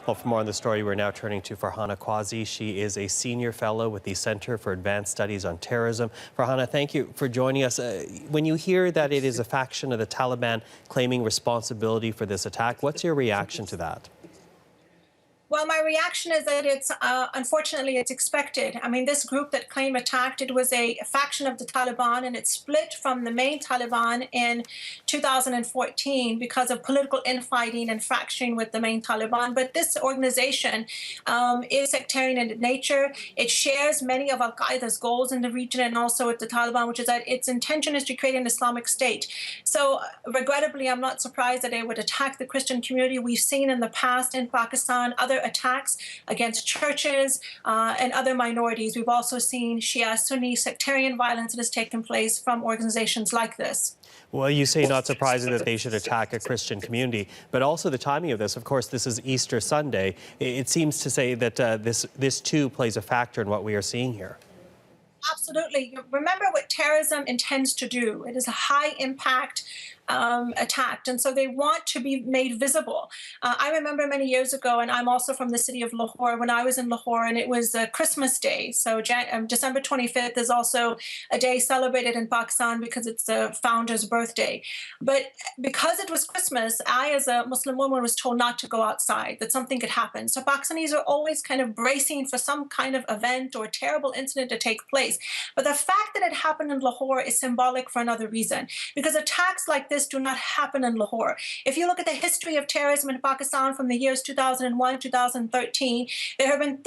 Well, for more on the story, we're now turning to Farhana Qazi. She is a senior fellow with the Center for Advanced Studies on Terrorism. Farhana, thank you for joining us. When you hear that it is a faction of the Taliban claiming responsibility for this attack, what's your reaction to that? Well, my reaction is that unfortunately, it's expected. I mean, this group that claimed attacked, it was a faction of the Taliban, and it split from the main Taliban in 2014 because of political infighting and fracturing with the main Taliban. But this organization is sectarian in nature. It shares many of Al-Qaeda's goals in the region and also with the Taliban, which is that its intention is to create an Islamic state. So regrettably, I'm not surprised that they would attack the Christian community. We've seen in the past in Pakistan other attacks against churches and other minorities. We've also seen Shia Sunni sectarian violence that has taken place from organizations like this. Well, you say not surprising that they should attack a Christian community, but also the timing of this. Of course, this is Easter Sunday. It seems to say that this too plays a factor in what we are seeing here. Absolutely. Remember what terrorism intends to do. It is a high impact attack, and so they want to be made visible. I remember many years ago, and I'm also from the city of Lahore, when I was in Lahore, and it was Christmas Day. So December 25th is also a day celebrated in Pakistan because it's the founder's birthday. But because it was Christmas, I, as a Muslim woman, was told not to go outside, that something could happen. So Pakistanis are always kind of bracing for some kind of event or terrible incident to take place. But the fact that it happened in Lahore is symbolic for another reason, because attacks like this do not happen in Lahore. If you look at the history of terrorism in Pakistan from the years 2001, 2013, there have been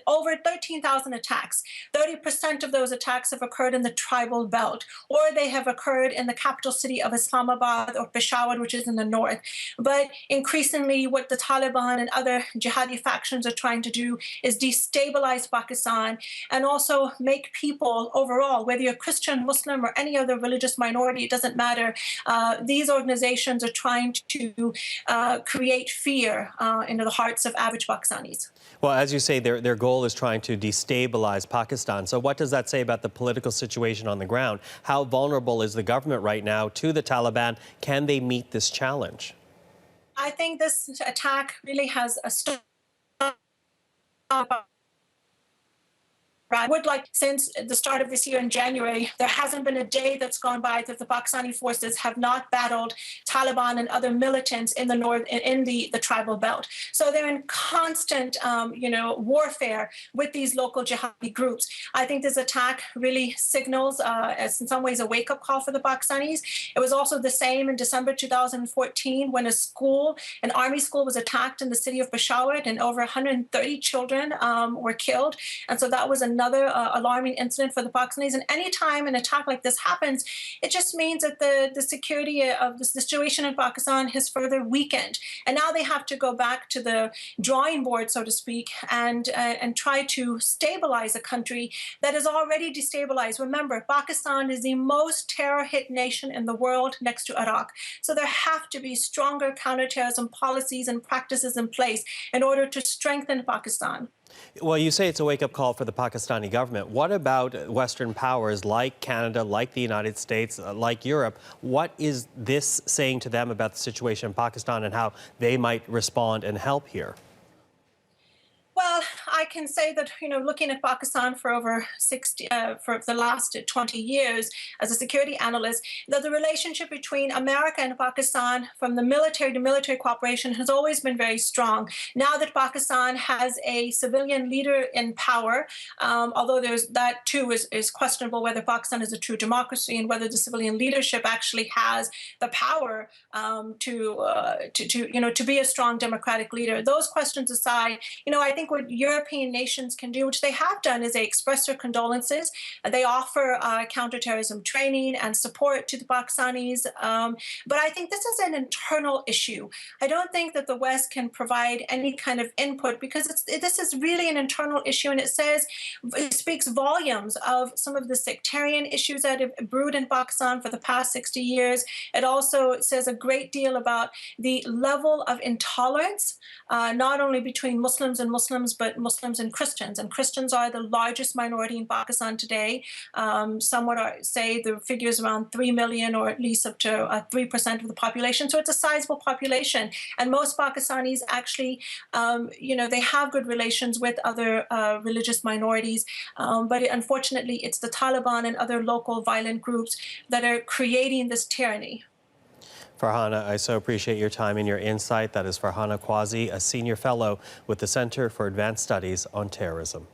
over 13,000 attacks. 30% of those attacks have occurred in the tribal belt, or they have occurred in the capital city of Islamabad or Peshawar, which is in the north. But increasingly, what the Taliban and other jihadi factions are trying to do is destabilize Pakistan and also make people overall, whether you're Christian, Muslim, or any other religious minority, it doesn't matter. These organizations are trying to create fear into the hearts of average Pakistanis. Well, as you say, their goal is trying to destabilize Pakistan. So what does that say about the political situation on the ground? How vulnerable is the government right now to the Taliban? Can they meet this challenge? I think this attack really has a stop. I would like, since the start of this year in January, there hasn't been a day that's gone by that the Pakistani forces have not battled Taliban and other militants in the north, in the tribal belt. So they're in constant, warfare with these local jihadi groups. I think this attack really signals, as in some ways, a wake-up call for the Pakistanis. It was also the same in December 2014 when an army school was attacked in the city of Peshawar, and over 130 children were killed. And so that was another alarming incident for the Pakistanis. And any time an attack like this happens, it just means that the security of the situation in Pakistan has further weakened. And now they have to go back to the drawing board, so to speak, and try to stabilize a country that is already destabilized. Remember, Pakistan is the most terror-hit nation in the world next to Iraq. So there have to be stronger counterterrorism policies and practices in place in order to strengthen Pakistan. Well, you say it's a wake-up call for the Pakistani government. What about Western powers like Canada, like the United States, like Europe? What is this saying to them about the situation in Pakistan and how they might respond and help here? Well, I can say that, looking at Pakistan for over for the last 20 years as a security analyst, that the relationship between America and Pakistan, from the military to military cooperation, has always been very strong. Now that Pakistan has a civilian leader in power, although that too is questionable whether Pakistan is a true democracy and whether the civilian leadership actually has the power to be a strong democratic leader. Those questions aside, I think what European nations can do, which they have done, is they express their condolences. They offer counterterrorism training and support to the Pakistanis. But I think this is an internal issue. I don't think that the West can provide any kind of input because this is really an internal issue, and it speaks volumes of some of the sectarian issues that have brewed in Pakistan for the past 60 years. It also says a great deal about the level of intolerance, not only between Muslims and Muslims, but Muslims Muslims and Christians are the largest minority in Pakistan today. Some would say the figures around 3 million, or at least up to 3% of the population. So it's a sizable population, and most Pakistanis actually, they have good relations with other religious minorities, but unfortunately, it's the Taliban and other local violent groups that are creating this tyranny. Farhana, I so appreciate your time and your insight. That is Farhana Qazi, a senior fellow with the Center for Advanced Studies on Terrorism.